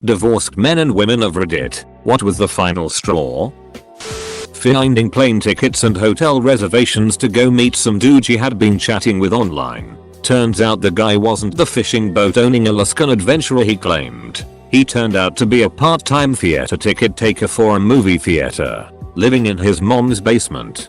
Divorced men and women of Reddit, what was the final straw? Finding plane tickets and hotel reservations to go meet some dude she had been chatting with online. Turns out the guy wasn't the fishing boat owning Alaskan adventurer he claimed. He turned out to be a part-time theater ticket taker for a movie theater, living in his mom's basement.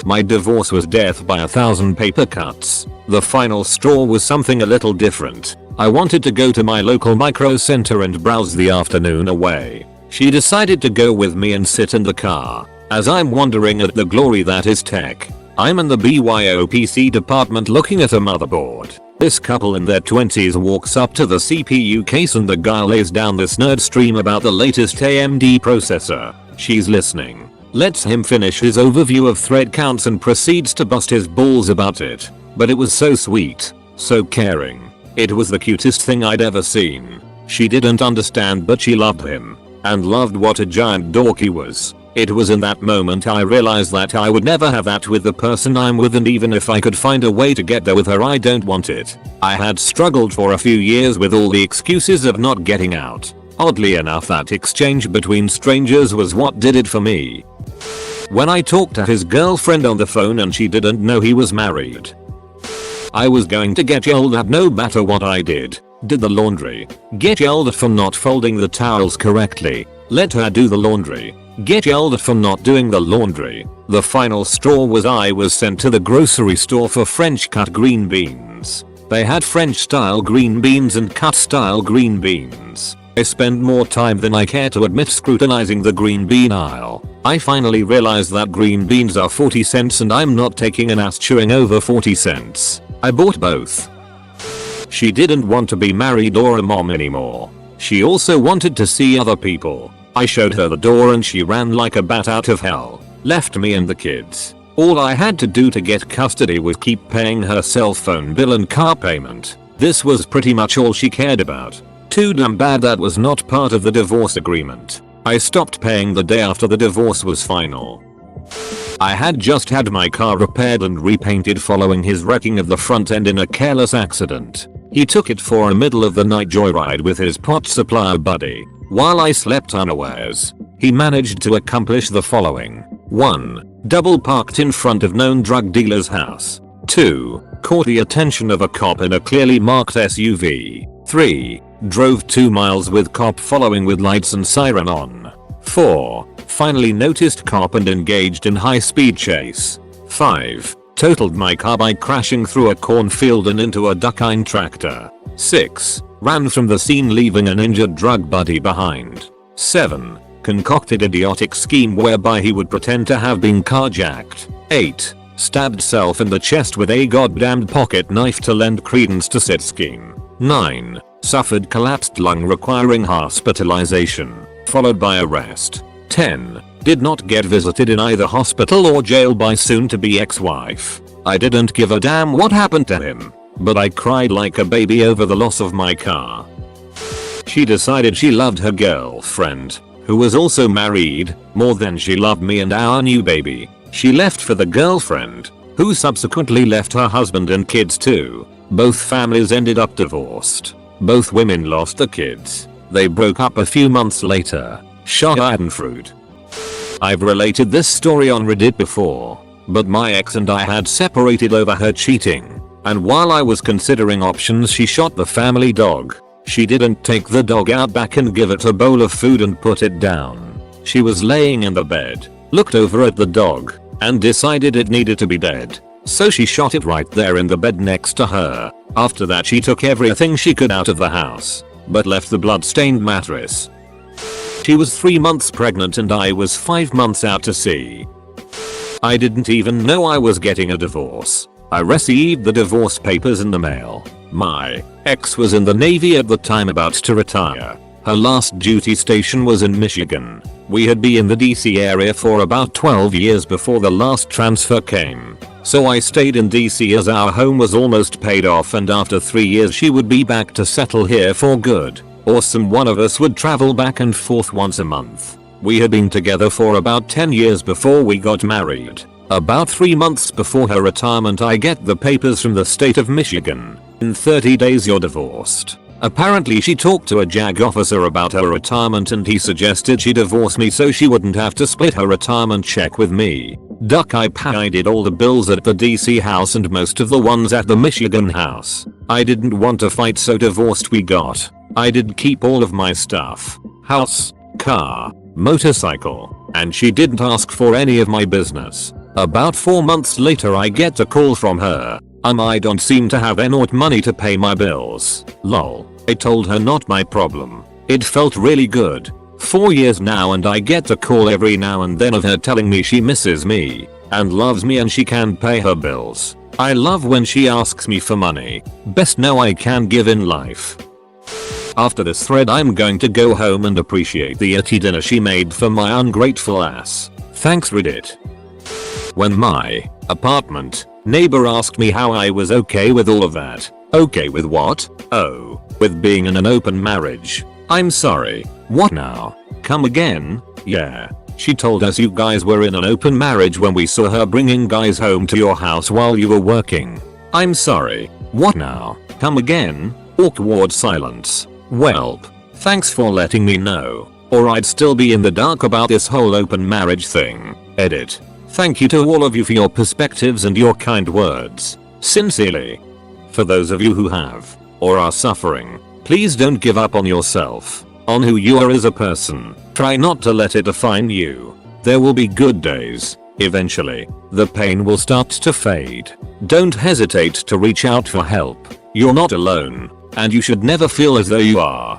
My divorce was death by 1,000 paper cuts. The final straw was something a little different. I wanted to go to my local micro center and browse the afternoon away. She decided to go with me and sit in the car. As I'm wondering at the glory that is tech, I'm in the BYOPC department looking at a motherboard. This couple in their 20s walks up to the CPU case and the guy lays down this nerd stream about the latest AMD processor. She's listening, lets him finish his overview of thread counts and proceeds to bust his balls about it. But it was so sweet, so caring. It was the cutest thing I'd ever seen. She didn't understand, but she loved him and loved what a giant dork he was. It was in that moment I realized that I would never have that with the person I'm with, and even if I could find a way to get there with her, I don't want it. I had struggled for a few years with all the excuses of not getting out. Oddly enough, that exchange between strangers was what did it for me. When I talked to his girlfriend on the phone and she didn't know he was married, I was going to get yelled at no matter what I did. Did the laundry, get yelled at for not folding the towels correctly, let her do the laundry, get yelled at for not doing the laundry. The final straw was I was sent to the grocery store for French cut green beans. They had French style green beans and cut style green beans. I spend more time than I care to admit scrutinizing the green bean aisle. I finally realized that green beans are 40 cents and I'm not taking an ass chewing over 40 cents. I bought both. She didn't want to be married or a mom anymore. She also wanted to see other people. I showed her the door and she ran like a bat out of hell. Left me and the kids. All I had to do to get custody was keep paying her cell phone bill and car payment. This was pretty much all she cared about. Too damn bad that was not part of the divorce agreement. I stopped paying the day after the divorce was final. I had just had my car repaired and repainted following his wrecking of the front end in a careless accident. He took it for a middle of the night joyride with his pot supplier buddy. While I slept unawares, he managed to accomplish the following. 1. Double parked in front of known drug dealer's house. 2. Caught the attention of a cop in a clearly marked SUV. 3. Drove 2 miles with cop following with lights and siren on. 4. Finally noticed cop and engaged in high-speed chase. 5. Totaled my car by crashing through a cornfield and into a duck-hind tractor. 6. Ran from the scene leaving an injured drug buddy behind. 7. Concocted idiotic scheme whereby he would pretend to have been carjacked. 8. Stabbed self in the chest with a goddamned pocket knife to lend credence to said scheme. 9. Suffered collapsed lung requiring hospitalization, followed by arrest. 10. Did not get visited in either hospital or jail by soon-to-be ex-wife. I didn't give a damn what happened to him, but I cried like a baby over the loss of my car. She decided she loved her girlfriend, who was also married, more than she loved me and our new baby. She left for the girlfriend, who subsequently left her husband and kids too. Both families ended up divorced. Both women lost the kids. They broke up a few months later. Schadenfreude. I've related this story on Reddit before, but my ex and I had separated over her cheating, and while I was considering options, she shot the family dog. She didn't take the dog out back and give it a bowl of food and put it down. She was laying in the bed, looked over at the dog, and decided it needed to be dead. So she shot it right there in the bed next to her. After that she took everything she could out of the house, but left the blood-stained mattress. She was 3 months pregnant and I was 5 months out to sea. I didn't even know I was getting a divorce. I received the divorce papers in the mail. My ex was in the Navy at the time, about to retire. Her last duty station was in Michigan. We had been in the DC area for about 12 years before the last transfer came. So I stayed in DC as our home was almost paid off, and after 3 years she would be back to settle here for good. Awesome. One of us would travel back and forth once a month. We had been together for about 10 years before we got married. About 3 months before her retirement I get the papers from the state of Michigan. In 30 days you're divorced. Apparently she talked to a JAG officer about her retirement and he suggested she divorce me so she wouldn't have to split her retirement check with me. Duck, I paid all the bills at the DC house and most of the ones at the Michigan house. I didn't want to fight, so divorced we got. I did keep all of my stuff. House, car, motorcycle, and she didn't ask for any of my business. About 4 months later I get a call from her. I don't seem to have enough money to pay my bills. Lol. I told her not my problem. It felt really good. 4 years now and I get a call every now and then of her telling me she misses me and loves me and she can pay her bills. I love when she asks me for money. Best no I can give in life. After this thread I'm going to go home and appreciate the yeti dinner she made for my ungrateful ass. Thanks Reddit. When my apartment neighbor asked me how I was okay with all of that. Okay with what? Oh, with being in an open marriage. I'm sorry. What now? Come again? Yeah. She told us you guys were in an open marriage when we saw her bringing guys home to your house while you were working. I'm sorry. What now? Come again? Awkward silence. Welp. Thanks for letting me know. Or I'd still be in the dark about this whole open marriage thing. Edit. Thank you to all of you for your perspectives and your kind words. Sincerely. For those of you who have, or are suffering, please don't give up on yourself, on who you are as a person. Try not to let it define you. There will be good days. Eventually, the pain will start to fade. Don't hesitate to reach out for help. You're not alone, and you should never feel as though you are.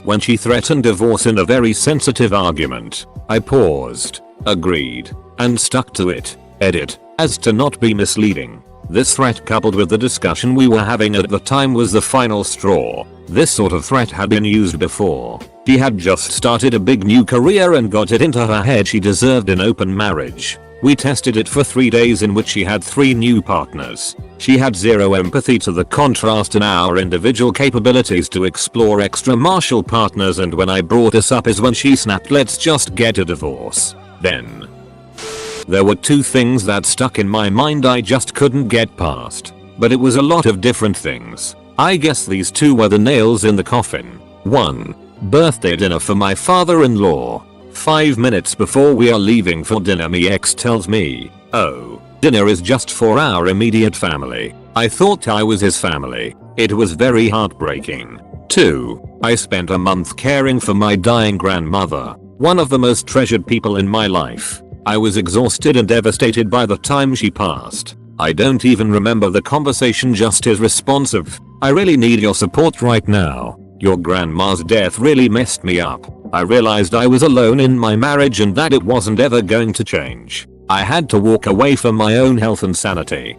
When she threatened divorce in a very sensitive argument, I paused, agreed, and stuck to it. Edit. As to not be misleading. This threat coupled with the discussion we were having at the time was the final straw. This sort of threat had been used before. She had just started a big new career and got it into her head she deserved an open marriage. We tested it for 3 days in which she had 3 new partners. She had zero empathy to the contrast in our individual capabilities to explore extramarital partners, and when I brought this up is when she snapped, let's just get a divorce. Then there were 2 things that stuck in my mind I just couldn't get past. But it was a lot of different things. I guess these 2 were the nails in the coffin. 1. Birthday dinner for my father-in-law. 5 minutes before we are leaving for dinner, my ex tells me, oh, dinner is just for our immediate family. I thought I was his family. It was very heartbreaking. 2. I spent a month caring for my dying grandmother, one of the most treasured people in my life. I was exhausted and devastated by the time she passed. I don't even remember the conversation, just his response of, I really need your support right now. Your grandma's death really messed me up. I realized I was alone in my marriage and that it wasn't ever going to change. I had to walk away for my own health and sanity.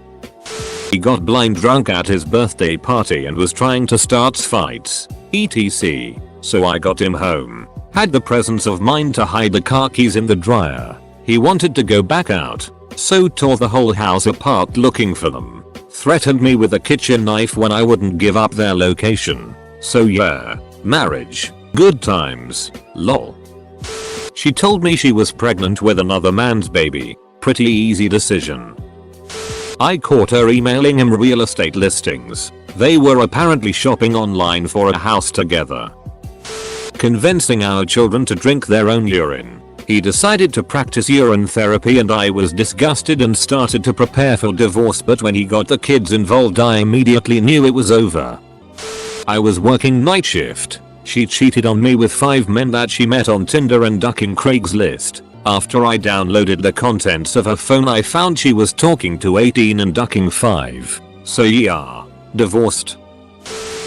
He got blind drunk at his birthday party and was trying to start fights, etc. So I got him home. Had the presence of mind to hide the car keys in the dryer. He wanted to go back out, so tore the whole house apart looking for them. Threatened me with a kitchen knife when I wouldn't give up their location. So yeah, marriage, good times, lol. She told me she was pregnant with another man's baby. Pretty easy decision. I caught her emailing him real estate listings. They were apparently shopping online for a house together. Convincing our children to drink their own urine. He decided to practice urine therapy and I was disgusted and started to prepare for divorce, but when he got the kids involved I immediately knew it was over. I was working night shift. She cheated on me with 5 men that she met on Tinder and ducking Craigslist. After I downloaded the contents of her phone I found she was talking to 18 and ducking 5. So yeah, divorced.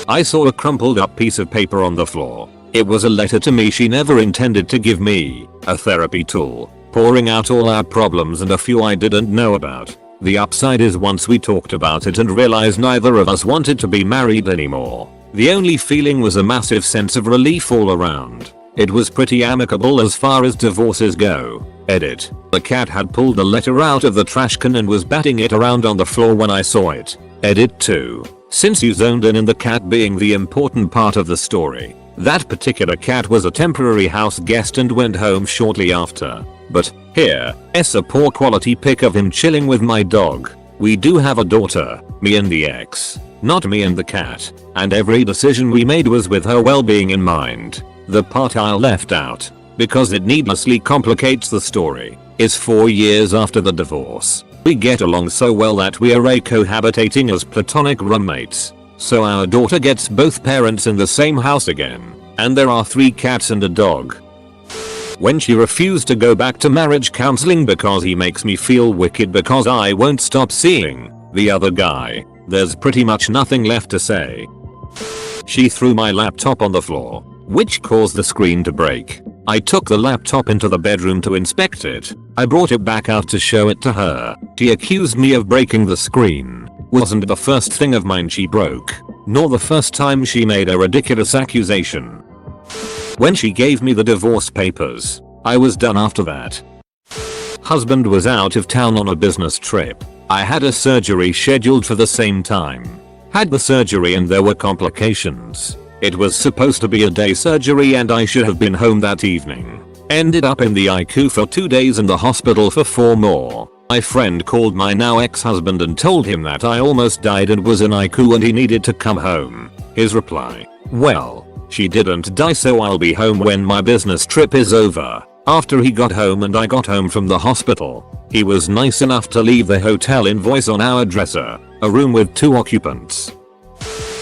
I saw a crumpled up piece of paper on the floor. It was a letter to me she never intended to give me, a therapy tool, pouring out all our problems and a few I didn't know about. The upside is once we talked about it and realized neither of us wanted to be married anymore. The only feeling was a massive sense of relief all around. It was pretty amicable as far as divorces go. Edit. The cat had pulled the letter out of the trash can and was batting it around on the floor when I saw it. Edit 2. Since you zoned in the cat being the important part of the story. That particular cat was a temporary house guest and went home shortly after. But here's a poor quality pic of him chilling with my dog. We do have a daughter, me and the ex, not me and the cat, and every decision we made was with her well-being in mind. The part I left out, because it needlessly complicates the story, is 4 years after the divorce. We get along so well that we are cohabitating as platonic roommates. So our daughter gets both parents in the same house again, and there are 3 cats and a dog. When she refused to go back to marriage counseling because he makes me feel wicked because I won't stop seeing the other guy, there's pretty much nothing left to say. She threw my laptop on the floor, which caused the screen to break. I took the laptop into the bedroom to inspect it. I brought it back out to show it to her. She accused me of breaking the screen. Wasn't the first thing of mine she broke, nor the first time she made a ridiculous accusation. When she gave me the divorce papers, I was done after that. Husband was out of town on a business trip. I had a surgery scheduled for the same time. Had the surgery and there were complications. It was supposed to be a day surgery and I should have been home that evening. Ended up in the ICU for 2 days and the hospital for 4 more. My friend called my now ex-husband and told him that I almost died and was in ICU and he needed to come home. His reply: well, she didn't die, so I'll be home when my business trip is over. After he got home and I got home from the hospital, he was nice enough to leave the hotel invoice on our dresser, a room with 2 occupants.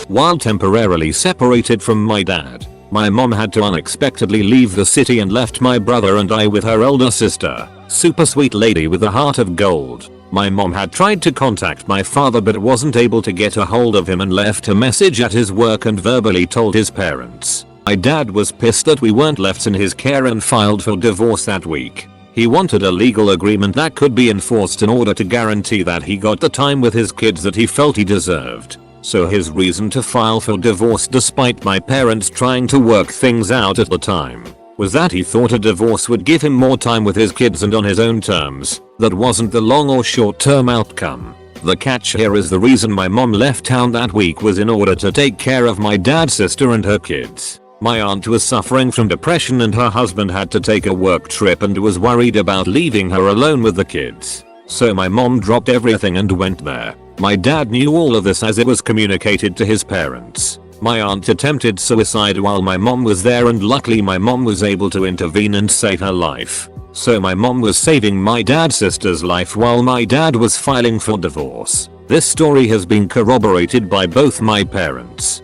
While temporarily separated from my dad, my mom had to unexpectedly leave the city and left my brother and I with her elder sister. Super sweet lady with a heart of gold. My mom had tried to contact my father but wasn't able to get a hold of him and left a message at his work and verbally told his parents. My dad was pissed that we weren't left in his care and filed for divorce that week. He wanted a legal agreement that could be enforced in order to guarantee that he got the time with his kids that he felt he deserved. So his reason to file for divorce, despite my parents trying to work things out at the time, was that he thought a divorce would give him more time with his kids and on his own terms. That wasn't the long or short term outcome. The catch here is the reason my mom left town that week was in order to take care of my dad's sister and her kids. My aunt was suffering from depression and her husband had to take a work trip and was worried about leaving her alone with the kids. So my mom dropped everything and went there. My dad knew all of this as it was communicated to his parents. My aunt attempted suicide while my mom was there and luckily my mom was able to intervene and save her life. So my mom was saving my dad's sister's life while my dad was filing for divorce. This story has been corroborated by both my parents.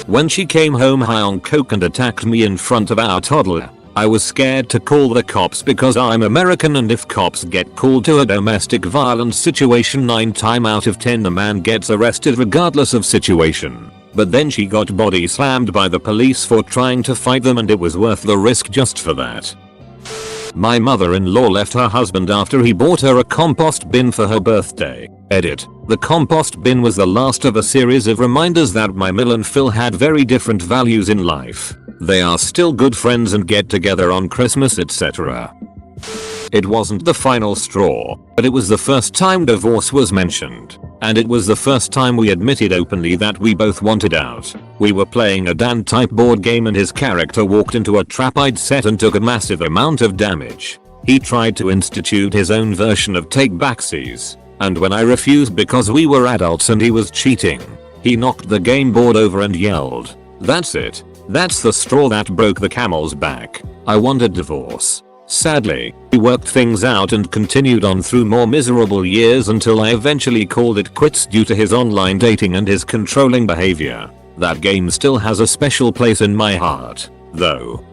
When she came home high on coke and attacked me in front of our toddler, I was scared to call the cops because I'm American and if cops get called to a domestic violence situation 9 times out of 10 the man gets arrested regardless of situation. But then she got body slammed by the police for trying to fight them and it was worth the risk just for that. My mother-in-law left her husband after he bought her a compost bin for her birthday. Edit. The compost bin was the last of a series of reminders that my Mill and Phil had very different values in life. They are still good friends and get together on Christmas, etc. It wasn't the final straw, but it was the first time divorce was mentioned. And it was the first time we admitted openly that we both wanted out. We were playing a Dan type board game and his character walked into a trap I'd set and took a massive amount of damage. He tried to institute his own version of take backsies. And when I refused because we were adults and he was cheating, he knocked the game board over and yelled, "That's it. That's the straw that broke the camel's back." I wanted divorce. Sadly, we worked things out and continued on through more miserable years until I eventually called it quits due to his online dating and his controlling behavior. That game still has a special place in my heart, though.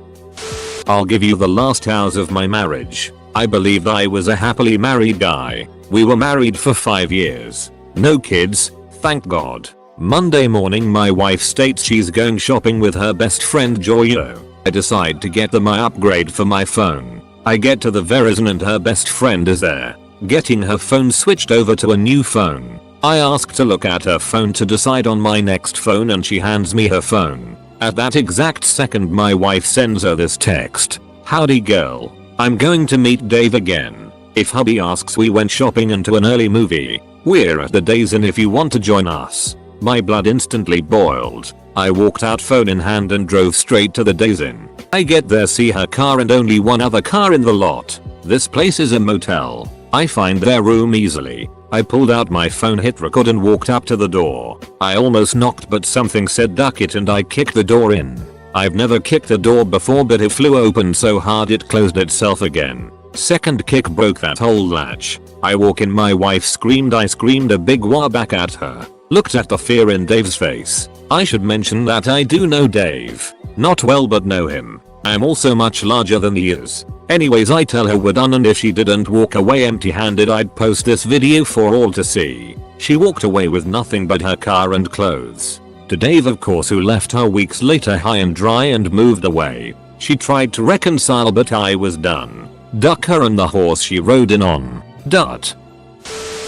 I'll give you the last hours of my marriage. I believed I was a happily married guy. We were married for 5 years. No kids, thank God. Monday morning my wife states she's going shopping with her best friend Joyo. I decide to get them my upgrade for my phone. I get to the Verizon and her best friend is there, getting her phone switched over to a new phone. I ask to look at her phone to decide on my next phone and she hands me her phone. At that exact second my wife sends her this text: "Howdy girl. I'm going to meet Dave again. If hubby asks, we went shopping and to an early movie. We're at the Days Inn if you want to join us." My blood instantly boiled. I walked out phone in hand and drove straight to the Days Inn. I get there, see her car and only one other car in the lot. This place is a motel. I find their room easily. I pulled out my phone, hit record and walked up to the door. I almost knocked but something said duck it and I kicked the door in. I've never kicked a door before but it flew open so hard it closed itself again. Second kick broke that whole latch. I walk in, my wife screamed, I screamed a big wah back at her. Looked at the fear in Dave's face. I should mention that I do know Dave. Not well but know him. I am also much larger than he is. Anyways, I tell her we're done and if she didn't walk away empty handed I'd post this video for all to see. She walked away with nothing but her car and clothes. To Dave of course, who left her weeks later high and dry and moved away. She tried to reconcile but I was done. Duck her and the horse she rode in on. Dot.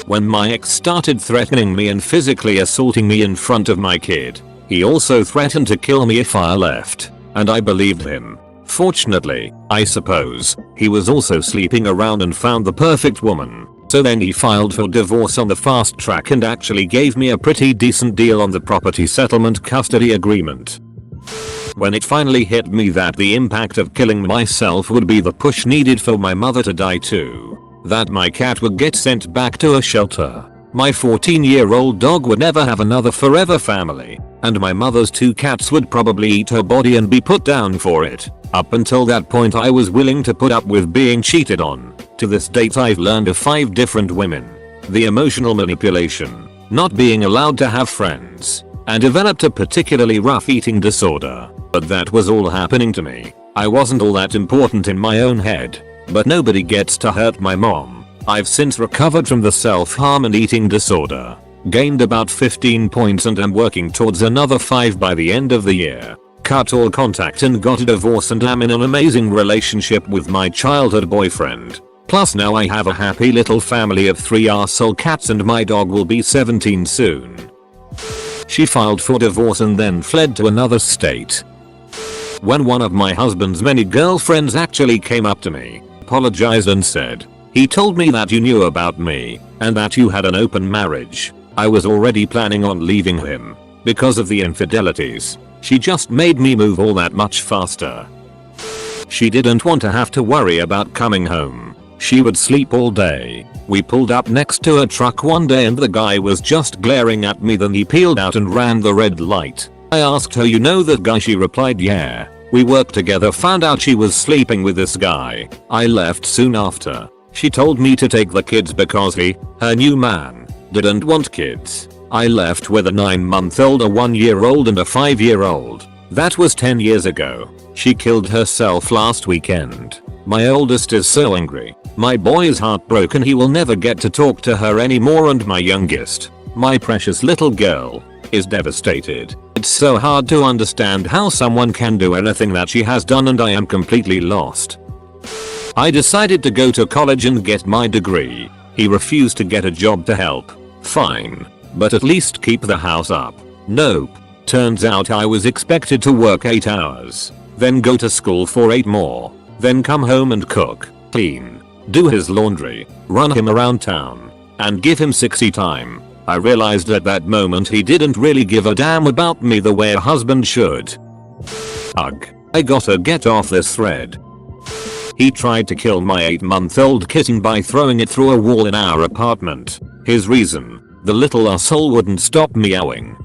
When my ex started threatening me and physically assaulting me in front of my kid, he also threatened to kill me if I left, and I believed him. Fortunately, I suppose, he was also sleeping around and found the perfect woman. So then he filed for divorce on the fast track and actually gave me a pretty decent deal on the property settlement custody agreement. When it finally hit me that the impact of killing myself would be the push needed for my mother to die too. That my cat would get sent back to a shelter. My 14-year-old dog would never have another forever family. And my mother's 2 cats would probably eat her body and be put down for it. Up until that point I was willing to put up with being cheated on. To this date I've learned of 5 different women. The emotional manipulation, not being allowed to have friends, and developed a particularly rough eating disorder. But that was all happening to me. I wasn't all that important in my own head. But nobody gets to hurt my mom. I've since recovered from the self-harm and eating disorder. Gained about 15 points and am working towards another 5 by the end of the year. Cut all contact and got a divorce and am in an amazing relationship with my childhood boyfriend. Plus now I have a happy little family of 3 arsehole cats and my dog will be 17 soon. She filed for divorce and then fled to another state. When one of my husband's many girlfriends actually came up to me, apologized and said, "He told me that you knew about me and that you had an open marriage." I was already planning on leaving him because of the infidelities. She just made me move all that much faster. She didn't want to have to worry about coming home. She would sleep all day. We pulled up next to a truck one day and the guy was just glaring at me, then he peeled out and ran the red light. I asked her, "You know that guy?" She replied, "Yeah. We worked together." Found out she was sleeping with this guy. I left soon after. She told me to take the kids because he, her new man, didn't want kids. I left with a 9-month-old, a 1-year-old and a 5-year-old. That was 10 years ago. She killed herself last weekend. My oldest is so angry. My boy is heartbroken, he will never get to talk to her anymore, and my youngest, my precious little girl, is devastated. It's so hard to understand how someone can do anything that she has done, and I am completely lost. I decided to go to college and get my degree. He refused to get a job to help. Fine. But at least keep the house up. Nope. Turns out I was expected to work 8 hours, then go to school for 8 more, then come home and cook, clean, do his laundry, run him around town, and give him 60 time. I realized at that moment he didn't really give a damn about me the way a husband should. Ugh. I gotta get off this thread. He tried to kill my 8-month-old kitten by throwing it through a wall in our apartment. His reason? The little asshole wouldn't stop meowing.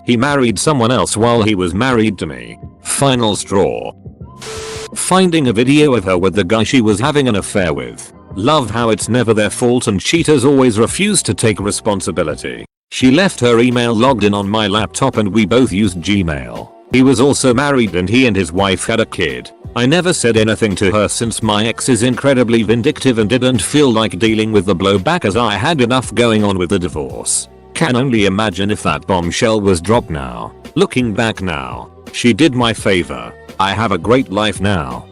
He married someone else while he was married to me. Final straw. Finding a video of her with the guy she was having an affair with. Love how it's never their fault and cheaters always refuse to take responsibility. She left her email logged in on my laptop and we both used Gmail. He was also married and he and his wife had a kid. I never said anything to her since my ex is incredibly vindictive and didn't feel like dealing with the blowback as I had enough going on with the divorce. Can only imagine if that bombshell was dropped now. Looking back now, she did my favor. I have a great life now.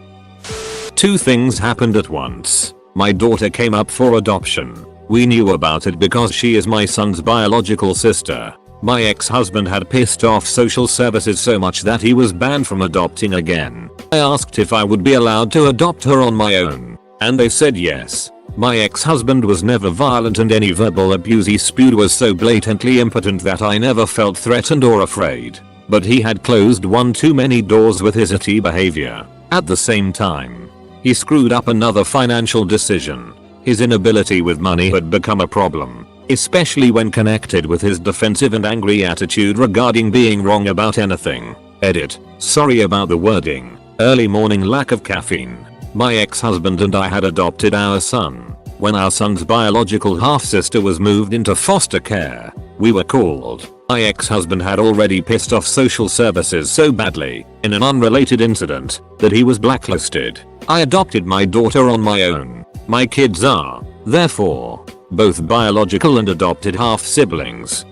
2 things happened at once. My daughter came up for adoption. We knew about it because she is my son's biological sister. My ex-husband had pissed off social services so much that he was banned from adopting again. I asked if I would be allowed to adopt her on my own, and they said yes. My ex-husband was never violent and any verbal abuse he spewed was so blatantly impotent that I never felt threatened or afraid. But he had closed one too many doors with his itty behavior. At the same time, he screwed up another financial decision. His inability with money had become a problem, especially when connected with his defensive and angry attitude regarding being wrong about anything. Edit. Sorry about the wording. Early morning lack of caffeine. My ex-husband and I had adopted our son. When our son's biological half-sister was moved into foster care, we were called. My ex-husband had already pissed off social services so badly, in an unrelated incident, that he was blacklisted. I adopted my daughter on my own. My kids are, therefore, both biological and adopted half-siblings.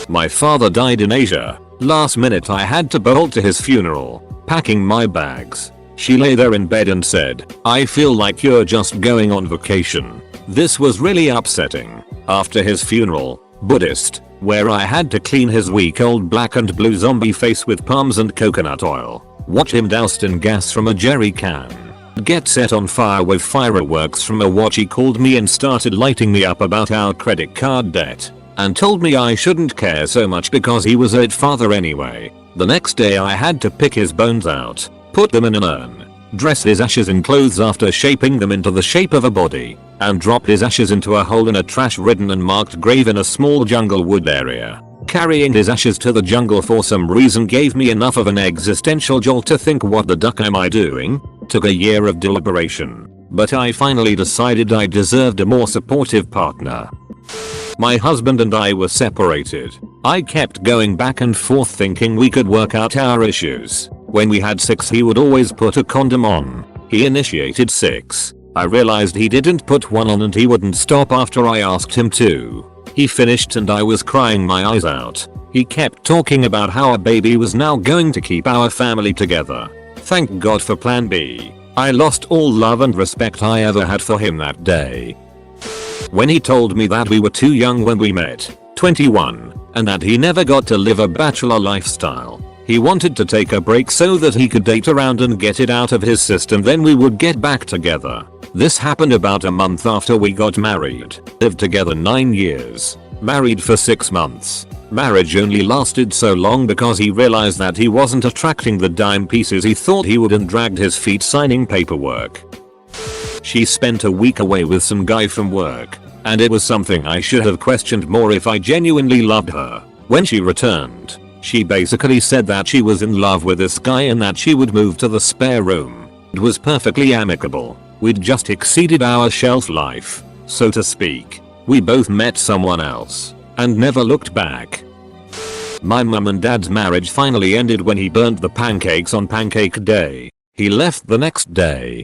My father died in Asia. Last minute I had to bolt to his funeral, packing my bags. She lay there in bed and said, "I feel like you're just going on vacation." This was really upsetting. After his funeral, Buddhist, where I had to clean his weak old black and blue zombie face with palms and coconut oil, watch him doused in gas from a jerry can, get set on fire with fireworks from a watch. He called me and started lighting me up about our credit card debt, and told me I shouldn't care so much because he was a father anyway. The next day I had to pick his bones out, put them in an urn, dress his ashes in clothes after shaping them into the shape of a body, and drop his ashes into a hole in a trash-ridden and marked grave in a small jungle wood area. Carrying his ashes to the jungle for some reason gave me enough of an existential jolt to think, what the duck am I doing? Took a year of deliberation, but I finally decided I deserved a more supportive partner. My husband and I were separated. I kept going back and forth thinking we could work out our issues. When we had sex he would always put a condom on. He initiated sex. I realized he didn't put one on and he wouldn't stop after I asked him to. He finished and I was crying my eyes out. He kept talking about how a baby was now going to keep our family together. Thank God for plan B. I lost all love and respect I ever had for him that day. When he told me that we were too young when we met, 21, and that he never got to live a bachelor lifestyle. He wanted to take a break so that he could date around and get it out of his system, then we would get back together. This happened about a month after we got married. Lived together 9 years. Married for 6 months. Marriage only lasted so long because he realized that he wasn't attracting the dime pieces he thought he would and dragged his feet signing paperwork. She spent a week away with some guy from work, and it was something I should have questioned more if I genuinely loved her. When she returned, she basically said that she was in love with this guy and that she would move to the spare room. It was perfectly amicable. We'd just exceeded our shelf life, so to speak. We both met someone else and never looked back. My mum and dad's marriage finally ended when he burnt the pancakes on Pancake Day. He left the next day,